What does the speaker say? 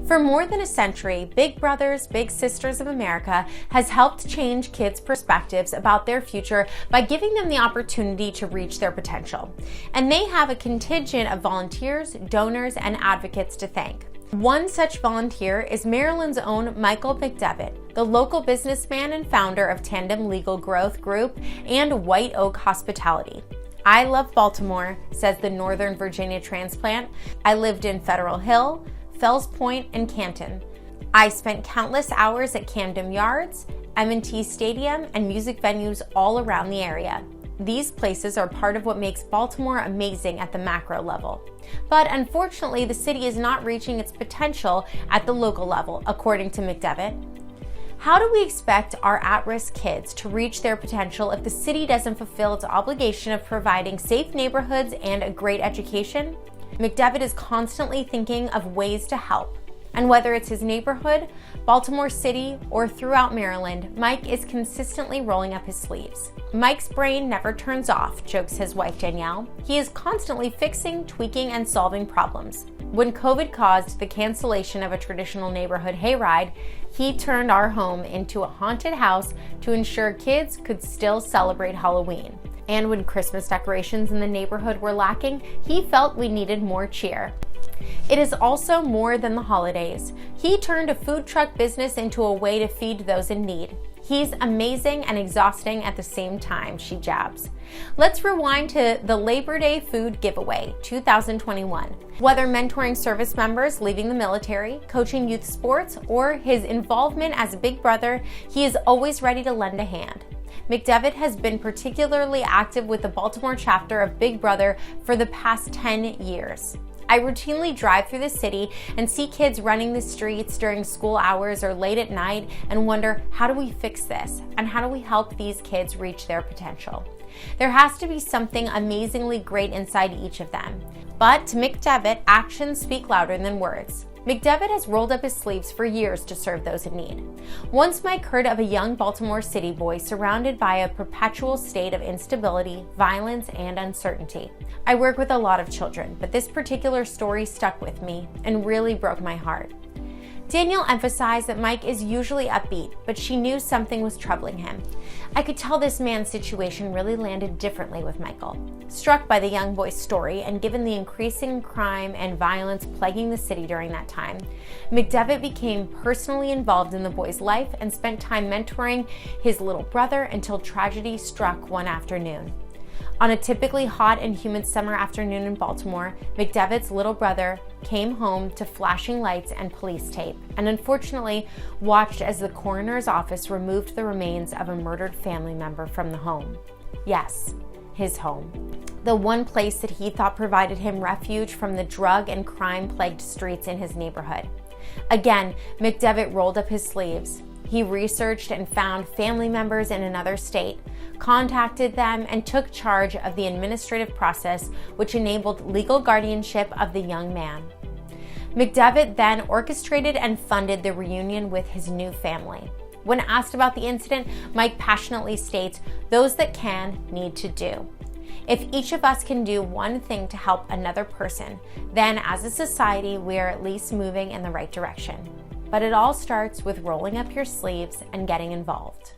For more than a century, Big Brothers, Big Sisters of America has helped change kids' perspectives about their future by giving them the opportunity to reach their potential. And they have a contingent of volunteers, donors, and advocates to thank. One such volunteer is Maryland's own Michael Mcdevitt, the local businessman and founder of Tandem Legal Growth Group and White Oak Hospitality. "I love Baltimore," says the Northern Virginia transplant. "I lived in Federal Hill, Fells Point, and Canton. I spent countless hours at Camden Yards, M&T Stadium, and music venues all around the area. These places are part of what makes Baltimore amazing at the macro level. But unfortunately, the city is not reaching its potential at the local level," according to Mcdevitt. How do we expect our at-risk kids to reach their potential if the city doesn't fulfill its obligation of providing safe neighborhoods and a great education? Mcdevitt is constantly thinking of ways to help. And whether it's his neighborhood, Baltimore City, or throughout Maryland, Mike is consistently rolling up his sleeves. "Mike's brain never turns off," jokes his wife Danielle. "He is constantly fixing, tweaking, and solving problems. When COVID caused the cancellation of a traditional neighborhood hayride, he turned our home into a haunted house to ensure kids could still celebrate Halloween. And when Christmas decorations in the neighborhood were lacking, he felt we needed more cheer. It is also more than the holidays. He turned a food truck business into a way to feed those in need. He's amazing and exhausting at the same time," she jabs. Let's rewind to the Labor Day food giveaway, 2021. Whether mentoring service members leaving the military, coaching youth sports, or his involvement as a big brother, he is always ready to lend a hand. Mcdevitt has been particularly active with the Baltimore chapter of Big Brother for the past 10 years. "I routinely drive through the city and see kids running the streets during school hours or late at night and wonder, how do we fix this? And how do we help these kids reach their potential? There has to be something amazingly great inside each of them." But to Mcdevitt, actions speak louder than words. Mcdevitt has rolled up his sleeves for years to serve those in need. Once Mike heard of a young Baltimore City boy surrounded by a perpetual state of instability, violence, and uncertainty. "I work with a lot of children, but this particular story stuck with me and really broke my heart." Danielle emphasized that Mike is usually upbeat, but she knew something was troubling him. "I could tell this man's situation really landed differently with Michael." Struck by the young boy's story and given the increasing crime and violence plaguing the city during that time, Mcdevitt became personally involved in the boy's life and spent time mentoring his little brother until tragedy struck one afternoon. On a typically hot and humid summer afternoon in Baltimore, Mcdevitt's little brother came home to flashing lights and police tape, and unfortunately watched as the coroner's office removed the remains of a murdered family member from the home. Yes, his home. The one place that he thought provided him refuge from the drug and crime-plagued streets in his neighborhood. Again, Mcdevitt rolled up his sleeves. He researched and found family members in another state, contacted them, and took charge of the administrative process which enabled legal guardianship of the young man. Mcdevitt then orchestrated and funded the reunion with his new family. When asked about the incident, Mike passionately states, "Those that can need to do." If each of us can do one thing to help another person, then as a society, we are at least moving in the right direction. But it all starts with rolling up your sleeves and getting involved.